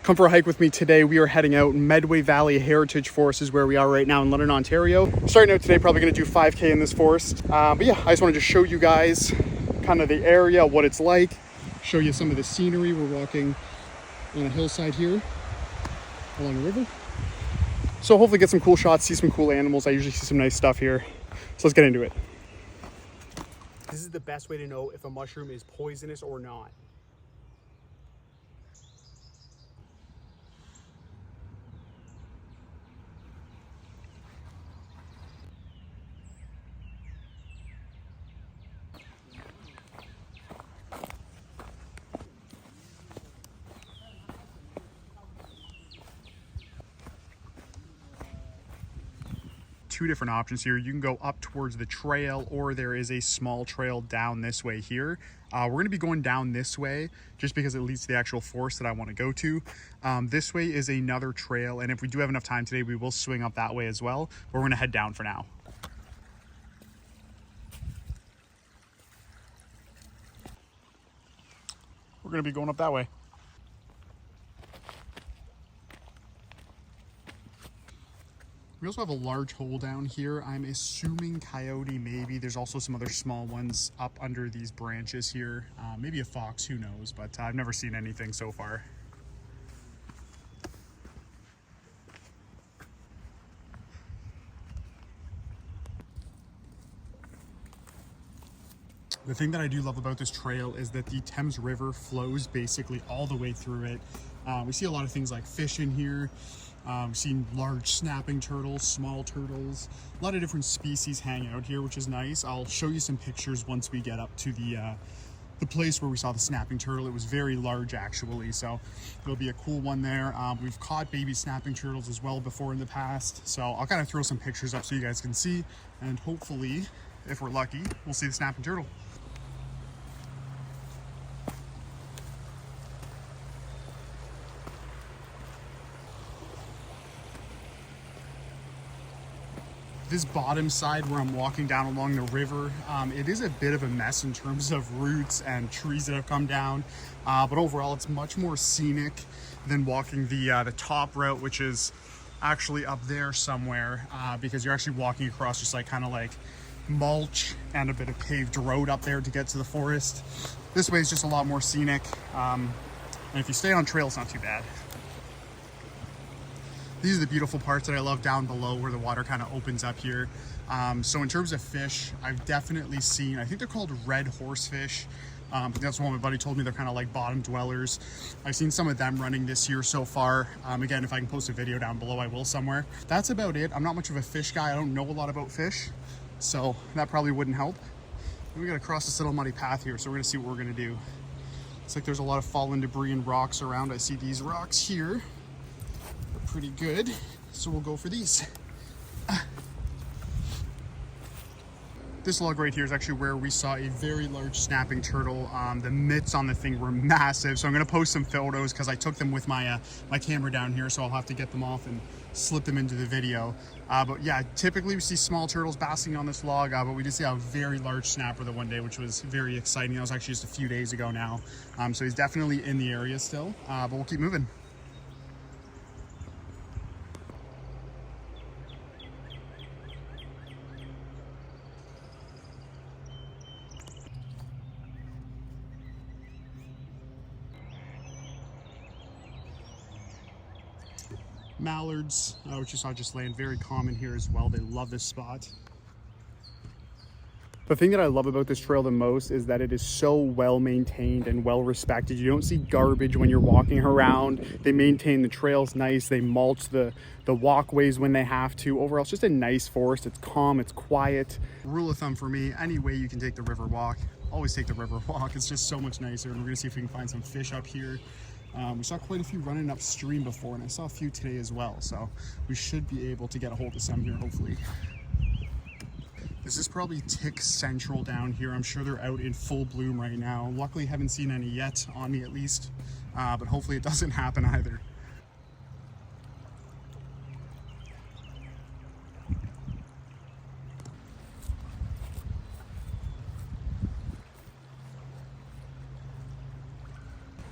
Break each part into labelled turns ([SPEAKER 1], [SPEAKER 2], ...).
[SPEAKER 1] Come for a hike with me today. We are heading out. Medway Valley Heritage Forest is where we are right now in London, Ontario. Starting out today, probably going to do 5K in this forest. But yeah, I just want to just show you guys kind of the area, what it's like, show you some of the scenery. We're walking on a hillside here along a river. So hopefully get some cool shots, see some cool animals. I usually see some nice stuff here. So let's get into it. This is the best way to know if a mushroom is poisonous or not. Two different options here. You can go up towards the trail, or there is a small trail down this way here. We're going to be going down this way just because it leads to the actual forest that I want to go to. This way is another trail, and if we do have enough time today, we will swing up that way as well. But we're going to head down for now. We're going to be going up that way. We also have a large hole down here. I'm assuming coyote, maybe. There's also some other small ones up under these branches here. Maybe a fox, who knows, but I've never seen anything so far. The thing that I do love about this trail is that the Thames River flows basically all the way through it. We see a lot of things like fish in here. We've seen large snapping turtles, small turtles, a lot of different species hang out here, which is nice. I'll show you some pictures once we get up to the place where we saw the snapping turtle. It was very large actually, so it'll be a cool one there. We've caught baby snapping turtles as well before in the past, so I'll kind of throw some pictures up so you guys can see, and hopefully, if we're lucky, we'll see the snapping turtle. This bottom side where I'm walking down along the river, it is a bit of a mess in terms of roots and trees that have come down, but overall it's much more scenic than walking the top route, which is actually up there somewhere, because you're actually walking across just like kind of like mulch and a bit of paved road up there to get to the forest. This way is just a lot more scenic, and if you stay on trail, it's not too bad. These are the beautiful parts that I love down below where the water kind of opens up here. So in terms of fish, I've definitely seen, I think they're called red horsefish. That's what my buddy told me. They're kind of like bottom dwellers. I've seen some of them running this year so far. Again, if I can post a video down below, I will somewhere. That's about it. I'm not much of a fish guy. I don't know a lot about fish, so that probably wouldn't help. And we got to cross this little muddy path here, so we're gonna see what we're gonna do. It's like there's a lot of fallen debris and rocks around. I see these rocks here. Pretty good, so we'll go for these. This log right here is actually where we saw a very large snapping turtle. The mitts on the thing were massive, so I'm going to post some photos because I took them with my my camera down here, so I'll have to get them off and slip them into the video. But yeah, typically we see small turtles basking on this log, but we did see a very large snapper the one day, which was very exciting. That was actually just a few days ago now, so he's definitely in the area still, but we'll keep moving. Mallards, which you saw just land, very common here as well. They love this spot. The thing that I love about this trail the most is that it is so well maintained and well respected. You don't see garbage when you're walking around. They maintain the trails nice. They mulch the walkways when they have to. Overall, it's just a nice forest. It's calm, it's quiet. Rule of thumb for me, any way you can take the river walk, always take the river walk. It's just so much nicer. And we're gonna see if we can find some fish up here. We saw quite a few running upstream before, and I saw a few today as well, so we should be able to get a hold of some here, hopefully. This is probably tick central down here. I'm sure they're out in full bloom right now. Luckily, haven't seen any yet, on me at least, but hopefully it doesn't happen either.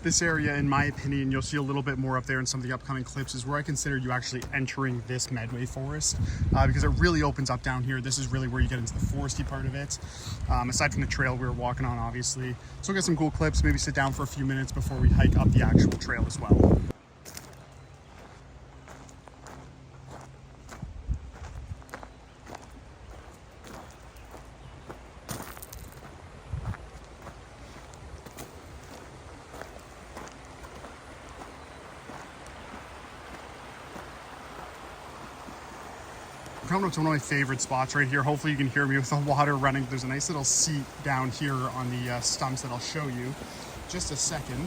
[SPEAKER 1] This area, in my opinion, you'll see a little bit more up there in some of the upcoming clips, is where I consider you actually entering this Medway forest, because it really opens up down here. This is really where you get into the foresty part of it, aside from the trail we were walking on, obviously. So we'll get some cool clips, maybe sit down for a few minutes before we hike up the actual trail as well. Coming up to one of my favorite spots right here. Hopefully you can hear me with the water running. There's a nice little seat down here on the stumps that I'll show you. Just a second.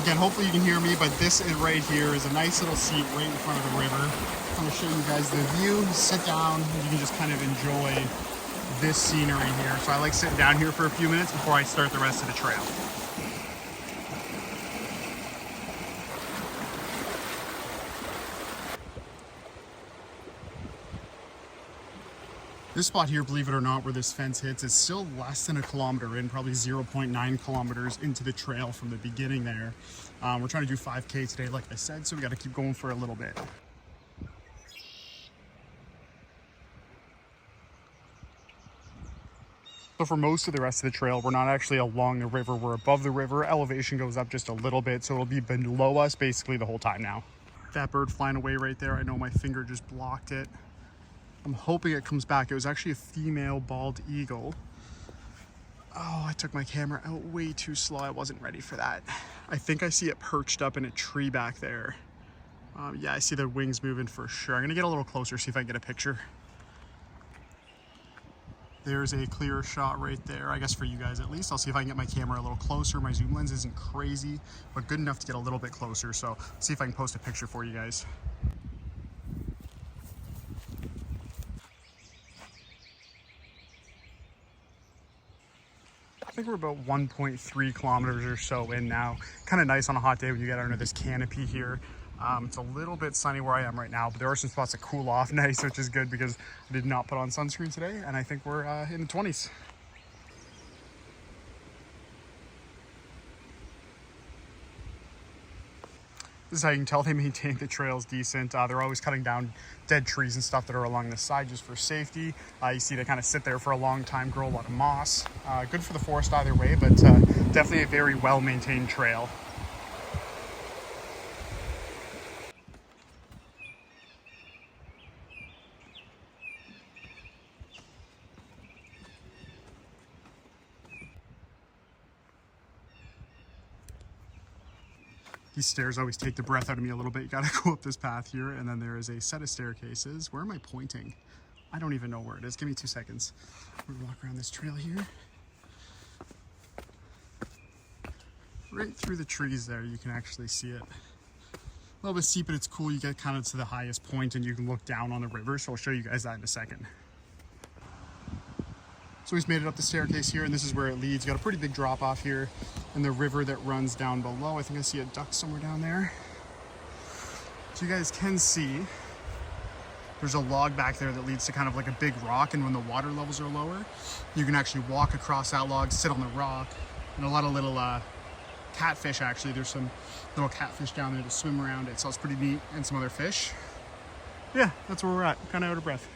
[SPEAKER 1] Again, hopefully you can hear me, but this is right here is a nice little seat right in front of the river. I'm going to show you guys the view. Sit down, and you can just kind of enjoy this scenery here. So I like sitting down here for a few minutes before I start the rest of the trail. This spot here, believe it or not, where this fence hits, is still less than a kilometer in, probably 0.9 kilometers into the trail from the beginning there. We're trying to do 5K today, like I said, so we got to keep going for a little bit. So for most of the rest of the trail, we're not actually along the river, we're above the river. Elevation goes up just a little bit, so it'll be below us basically the whole time now. That bird flying away right there, I know my finger just blocked it. I'm hoping it comes back. It was actually a female bald eagle. Oh, I took my camera out way too slow. I wasn't ready for that. I think I see it perched up in a tree back there. Yeah, I see the wings moving for sure. I'm gonna get a little closer, see if I can get a picture. There's a clear shot right there, I guess for you guys at least. I'll see if I can get my camera a little closer. My zoom lens isn't crazy, but good enough to get a little bit closer. So let's see if I can post a picture for you guys. I think we're about 1.3 kilometers or so in now. Kind of nice on a hot day when you get under this canopy here. It's a little bit sunny where I am right now, but there are some spots that cool off nice, which is good because I did not put on sunscreen today, and I think we're in the 20s. This is how you can tell they maintain the trails decent. They're always cutting down dead trees and stuff that are along the side just for safety. You see they kind of sit there for a long time, grow a lot of moss. Good for the forest either way, but definitely a very well-maintained trail. These stairs always take the breath out of me a little bit. You gotta go up this path here, and then there is a set of staircases. Where am I pointing? I don't even know where it is. Give me 2 seconds. We're gonna walk around this trail here. Right through the trees there, you can actually see it. A little bit steep, but it's cool. You get kind of to the highest point and you can look down on the river, so I'll show you guys that in a second. So we've made it up the staircase here, and this is where it leads. You got a pretty big drop off here, and the river that runs down below. I think I see a duck somewhere down there. So you guys can see there's a log back there that leads to kind of like a big rock, and when the water levels are lower, you can actually walk across that log, sit on the rock, and a lot of little catfish actually. There's some little catfish down there to swim around it, so it's pretty neat, and some other fish. Yeah, that's where we're at. Kind of out of breath.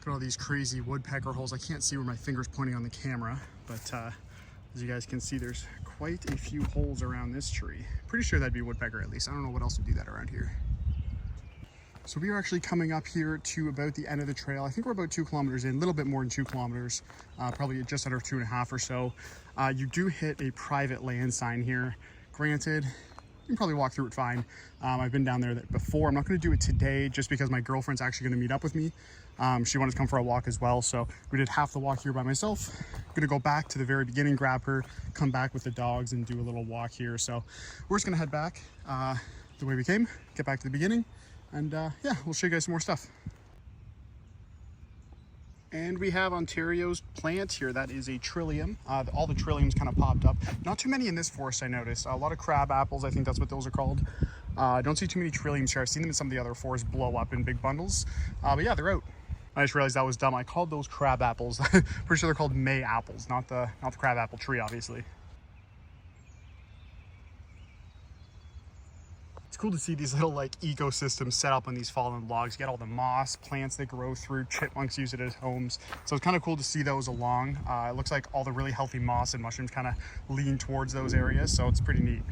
[SPEAKER 1] Look at all these crazy woodpecker holes. I can't see where my finger's pointing on the camera, but as you guys can see, there's quite a few holes around this tree. Pretty sure that'd be woodpecker at least. I don't know what else would do that around here. So we are actually coming up here to about the end of the trail. I think we're about 2 kilometers in, a little bit more than 2 kilometers, probably just under 2.5 or so. You do hit a private land sign here. Granted, you can probably walk through it fine. I've been down there before. I'm not going to do it today just because my girlfriend's actually going to meet up with me. She wanted to come for a walk as well, so we did half the walk here by myself. I'm going to go back to the very beginning, grab her, come back with the dogs, and do a little walk here. So we're just going to head back the way we came, get back to the beginning, and yeah, we'll show you guys some more stuff. And we have Ontario's plant here. That is a trillium. All the trilliums kind of popped up. Not too many in this forest, I noticed. A lot of crab apples, I think that's what those are called. I don't see too many trilliums here. I've seen them in some of the other forests blow up in big bundles. But yeah, they're out. I just realized that was dumb. I called those crab apples. Pretty sure they're called May apples, not the crab apple tree, obviously. It's cool to see these little like ecosystems set up on these fallen logs. You get all the moss, plants that grow through, chipmunks use it as homes. So it's kind of cool to see those along. It looks like all the really healthy moss and mushrooms kind of lean towards those areas. So it's pretty neat.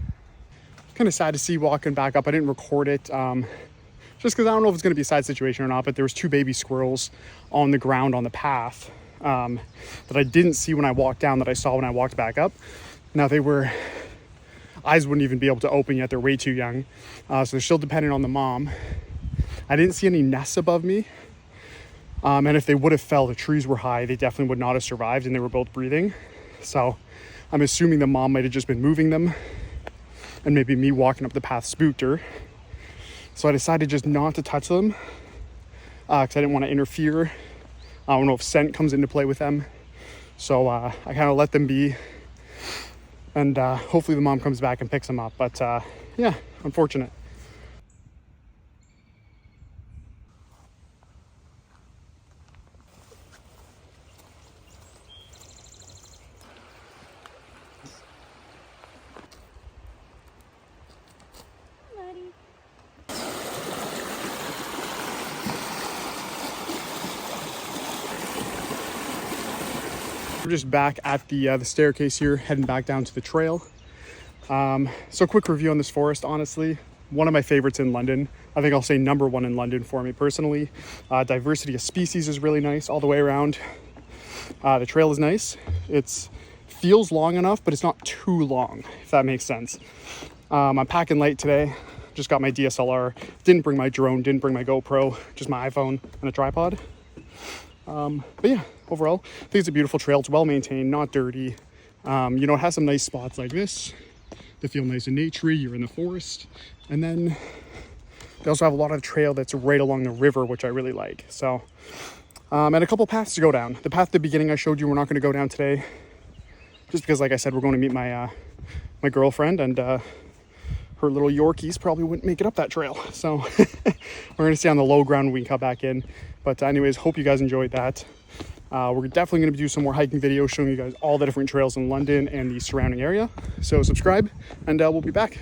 [SPEAKER 1] Kind of sad to see walking back up. I didn't record it just because I don't know if it's going to be a side situation or not, but there was 2 baby squirrels on the ground on the path that I didn't see when I walked down, that I saw when I walked back up. Now eyes wouldn't even be able to open yet. They're way too young. So they're still dependent on the mom. I didn't see any nests above me. And if they would have fell, the trees were high, they definitely would not have survived, and they were both breathing. So I'm assuming the mom might have just been moving them, and maybe me walking up the path spooked her. So I decided just not to touch them because I didn't want to interfere. I don't know if scent comes into play with them. So I kind of let them be. And hopefully the mom comes back and picks them up. But yeah, unfortunate. We're just back at the staircase here, heading back down to the trail. So quick review on this forest. Honestly, one of my favorites in London. I think I'll say #1 in London for me personally. Diversity of species is really nice all the way around. The trail is nice. It feels long enough, but it's not too long, if that makes sense. I'm packing light today. Just got my DSLR. Didn't bring my drone, didn't bring my GoPro, just my iPhone and a tripod. But yeah, overall, I think it's a beautiful trail. It's well maintained, not dirty. It has some nice spots like this that feel nice and naturey. You're in the forest. And then they also have a lot of trail that's right along the river, which I really like. So, and a couple paths to go down. The path at the beginning I showed you, we're not going to go down today. Just because, like I said, we're going to meet my girlfriend, and her little Yorkies probably wouldn't make it up that trail. So we're going to stay on the low ground when we can cut back in. But anyways, hope you guys enjoyed that. We're definitely going to do some more hiking videos showing you guys all the different trails in London and the surrounding area. So subscribe, and we'll be back.